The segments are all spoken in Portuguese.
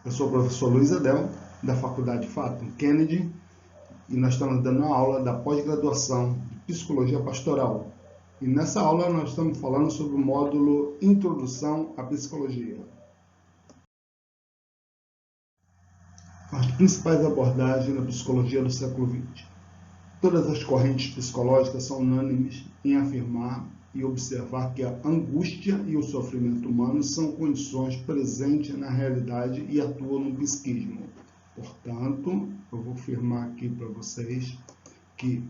Eu sou o professor Luiz Adel, da Faculdade Fátima Kennedy, e nós estamos dando uma aula da pós-graduação de Psicologia Pastoral. E nessa aula nós estamos falando sobre o módulo Introdução à Psicologia. As principais abordagens da psicologia do século XX. Todas as correntes psicológicas são unânimes em afirmar e observar que a angústia e o sofrimento humano são condições presentes na realidade e atuam no psiquismo. Portanto, eu vou afirmar aqui para vocês que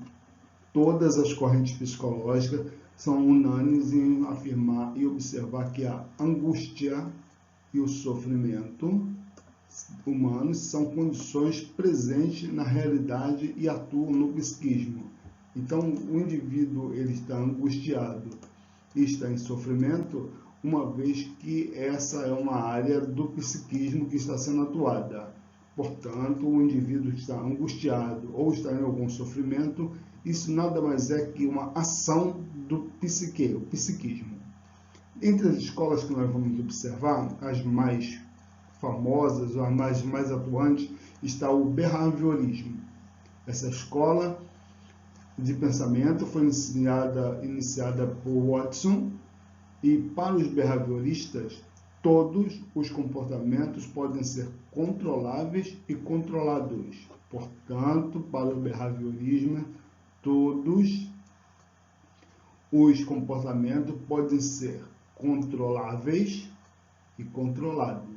todas as correntes psicológicas são unânimes em afirmar e observar que a angústia e o sofrimento humanos são condições presentes na realidade e atuam no psiquismo. Então, o indivíduo ele está angustiado e está em sofrimento, uma vez que essa é uma área do psiquismo que está sendo atuada. Portanto, o indivíduo está angustiado ou está em algum sofrimento, isso nada mais é que uma ação do psique, o psiquismo. Entre as escolas que nós vamos observar, as mais famosas, ou as mais atuantes, está o behaviorismo. Essa escola de pensamento foi iniciada por Watson, e para os behavioristas, todos os comportamentos podem ser controláveis e controlados. Portanto, para o behaviorismo, todos os comportamentos podem ser controláveis e controlados.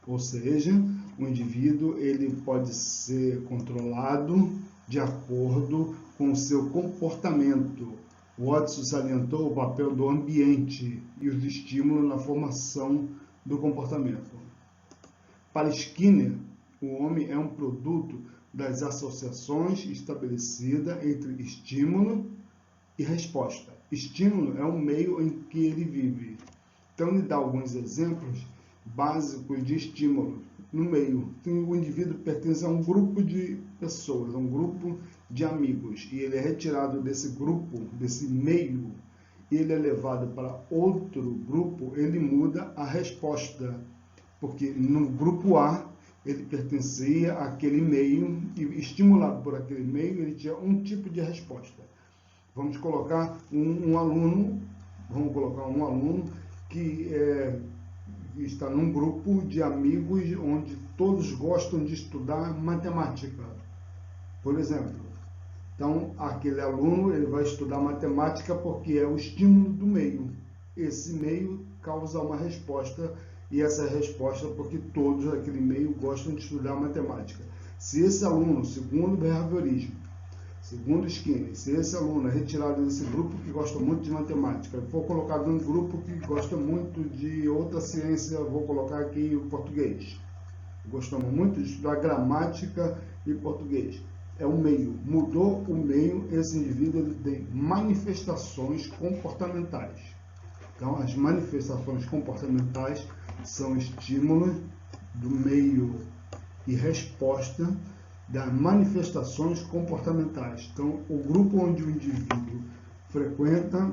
Ou seja, o indivíduo ele pode ser controlado de acordo com o seu comportamento. Watson salientou o papel do ambiente e os estímulos na formação do comportamento. Para Skinner, o homem é um produto das associações estabelecidas entre estímulo e resposta. Estímulo é o meio em que ele vive. Então, ele dá alguns exemplos básicos de estímulo. No meio, o indivíduo pertence a um grupo de pessoas, a um grupo de amigos, e ele é retirado desse grupo, desse meio, ele é levado para outro grupo, ele muda a resposta, porque no grupo A ele pertencia àquele meio, e estimulado por aquele meio, ele tinha um tipo de resposta. Vamos colocar um aluno que está num grupo de amigos onde todos gostam de estudar matemática, por exemplo. Então, aquele aluno ele vai estudar matemática porque é o estímulo do meio. Esse meio causa uma resposta, e essa resposta porque todos daquele meio gostam de estudar matemática. Se esse aluno, segundo o behaviorismo, segundo Skinner, se esse aluno é retirado desse grupo que gosta muito de matemática, for colocado num grupo que gosta muito de outra ciência, vou colocar aqui o português. Gostamos muito de estudar gramática e português. É o meio. Mudou o meio, esse indivíduo ele tem manifestações comportamentais. Então, as manifestações comportamentais são estímulos do meio e resposta das manifestações comportamentais. Então, o grupo onde o indivíduo frequenta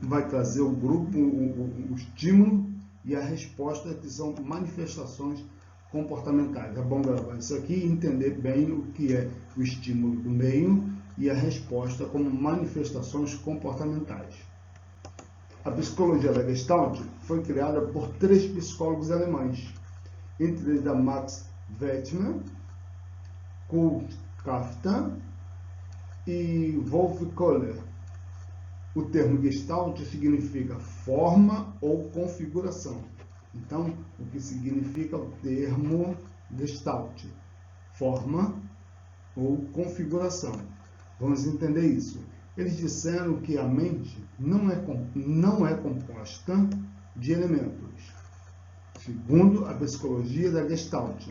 vai trazer o grupo, o estímulo e a resposta, que são manifestações comportamentais. É bom gravar isso aqui e entender bem o que é o estímulo do meio e a resposta como manifestações comportamentais. A psicologia da Gestalt foi criada por 3 psicólogos alemães, entre eles Max Wettmann, Kurt Kafka e Wolf Kohler. O termo Gestalt significa forma ou configuração. Então, o que significa o termo Gestalt? Forma ou configuração. Vamos entender isso. Eles disseram que a mente não é composta de elementos. Segundo a psicologia da Gestalt,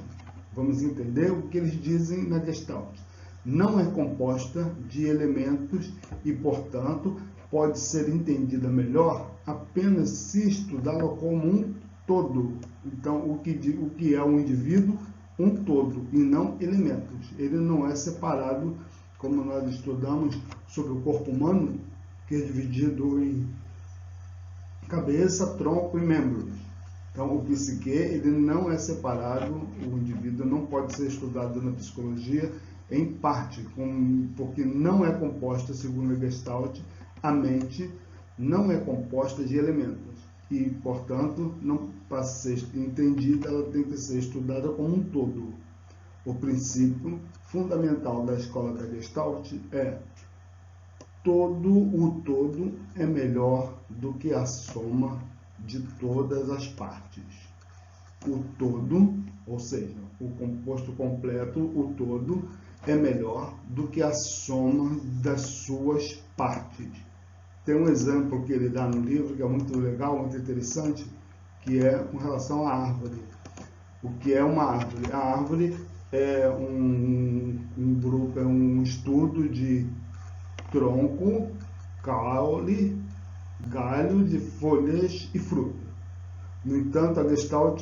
vamos entender o que eles dizem na Gestalt. Não é composta de elementos e, portanto, pode ser entendida melhor apenas se estudá-la como um todo. Então, o que é um indivíduo? Um todo, e não elementos. Ele não é separado, como nós estudamos sobre o corpo humano, que é dividido em cabeça, tronco e membros. Então, o psique, ele não é separado, o indivíduo não pode ser estudado na psicologia em parte, porque não é composta, segundo a Gestalt, a mente não é composta de elementos e, portanto, não para ser entendida, ela tem que ser estudada como um todo. O princípio fundamental da escola da Gestalt é o todo é melhor do que a soma de todas as partes. O todo, ou seja, o composto completo, o todo, é melhor do que a soma das suas partes. Tem um exemplo que ele dá no livro, que é muito legal, muito interessante, que é com relação à árvore. O que é uma árvore? A árvore é um grupo, é um estudo de tronco, caule, galho de folhas e frutas. No entanto,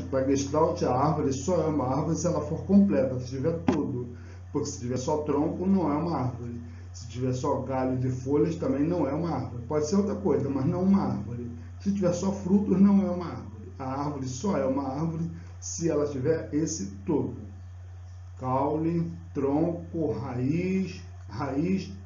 para a Gestalt, a árvore só é uma árvore se ela for completa, se tiver tudo. Porque se tiver só tronco, não é uma árvore. Se tiver só galho de folhas, também não é uma árvore. Pode ser outra coisa, mas não uma árvore. Se tiver só frutos, não é uma árvore. A árvore só é uma árvore se ela tiver esse todo. Caule, tronco, raiz,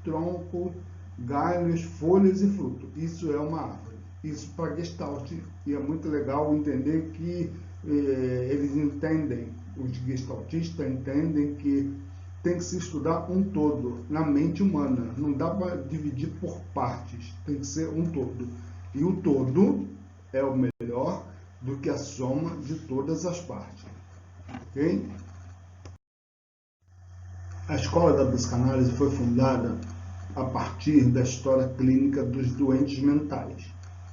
tronco, galhos, folhas e fruto. Isso é uma árvore. Isso para Gestalt. E é muito legal entender que eles entendem, os gestaltistas entendem que tem que se estudar um todo na mente humana. Não dá para dividir por partes. Tem que ser um todo. E o todo é o melhor do que a soma de todas as partes. Ok? A escola da psicanálise foi fundada a partir da história clínica dos doentes mentais,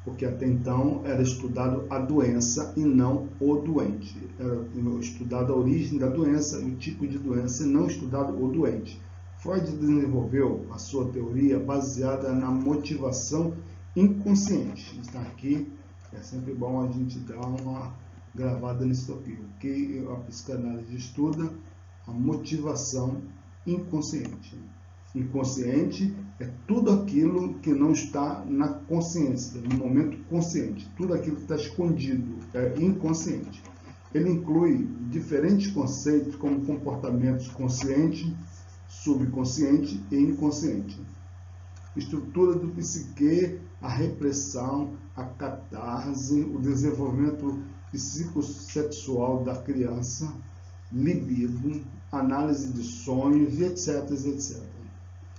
porque até então era estudado a doença e não o doente. Era estudado a origem da doença e o tipo de doença e não estudado o doente. Freud desenvolveu a sua teoria baseada na motivação inconsciente. Está aqui, é sempre bom a gente dar uma gravada nisso aqui. O que a psicanálise estuda? A motivação inconsciente. Inconsciente é tudo aquilo que não está na consciência, no momento consciente. Tudo aquilo que está escondido é inconsciente. Ele inclui diferentes conceitos como comportamentos consciente, subconsciente e inconsciente. Estrutura do psique, a repressão, a catarse, o desenvolvimento psicossexual da criança, libido, análise de sonhos, e etc, etc.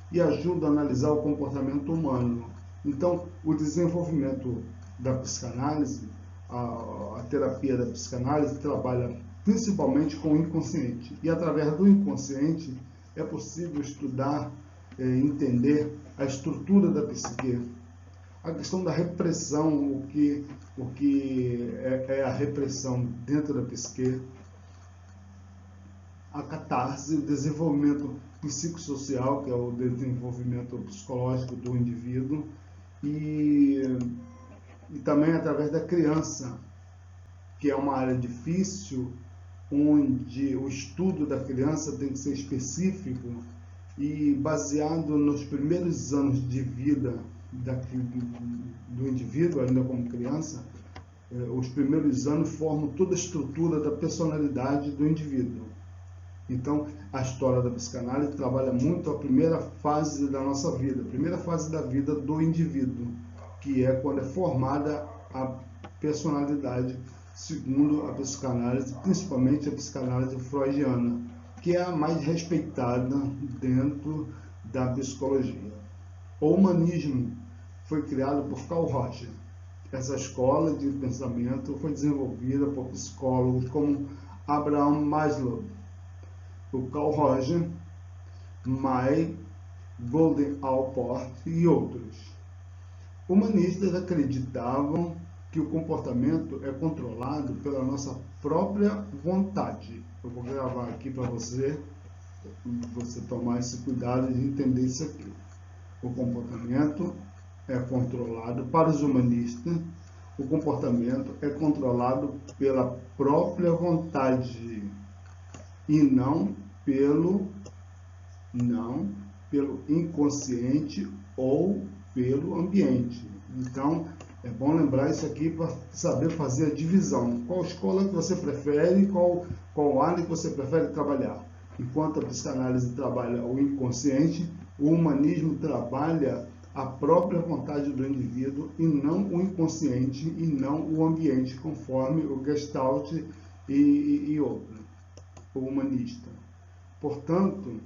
E ajuda a analisar o comportamento humano. Então, o desenvolvimento da psicanálise, a terapia da psicanálise trabalha principalmente com o inconsciente. E através do inconsciente é possível estudar, entender a estrutura da psique. A questão da repressão, o que é a repressão dentro da psique, a catarse, o desenvolvimento psicossocial, que é o desenvolvimento psicológico do indivíduo, e também através da criança, que é uma área difícil, onde o estudo da criança tem que ser específico e baseado nos primeiros anos de vida do indivíduo, ainda como criança. Os primeiros anos formam toda a estrutura da personalidade do indivíduo. Então, a história da psicanálise trabalha muito a primeira fase da nossa vida, a primeira fase da vida do indivíduo, que é quando é formada a personalidade, segundo a psicanálise, principalmente a psicanálise freudiana, que é a mais respeitada dentro da psicologia. O humanismo foi criado por Carl Roger. Essa escola de pensamento foi desenvolvida por psicólogos como Abraham Maslow, o Carl Roger, May, Golden Allport e outros. Humanistas acreditavam que o comportamento é controlado pela nossa própria vontade. Eu vou gravar aqui para você tomar esse cuidado de entender isso aqui. O comportamento é controlado, para os humanistas, o comportamento é controlado pela própria vontade e não pelo inconsciente ou pelo ambiente. Então, É bom lembrar isso aqui para saber fazer a divisão. Qual escola que você prefere, qual área que você prefere trabalhar. Enquanto a psicanálise trabalha o inconsciente, o humanismo trabalha a própria vontade do indivíduo e não o inconsciente e não o ambiente, conforme o Gestalt e outro, o humanista. Portanto,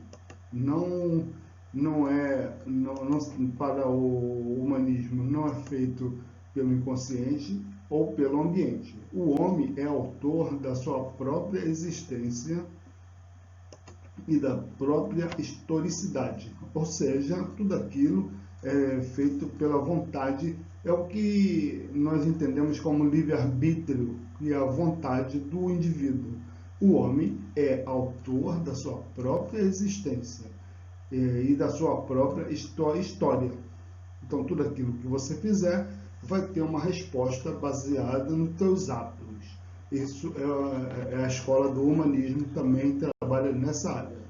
para o humanismo não é feito pelo inconsciente ou pelo ambiente. O homem é autor da sua própria existência e da própria historicidade, ou seja, tudo aquilo é feito pela vontade, é o que nós entendemos como livre-arbítrio, que é a vontade do indivíduo. O homem é autor da sua própria existência e da sua própria história. Então, tudo aquilo que você fizer vai ter uma resposta baseada nos teus atos. Isso é a escola do humanismo, também trabalha nessa área.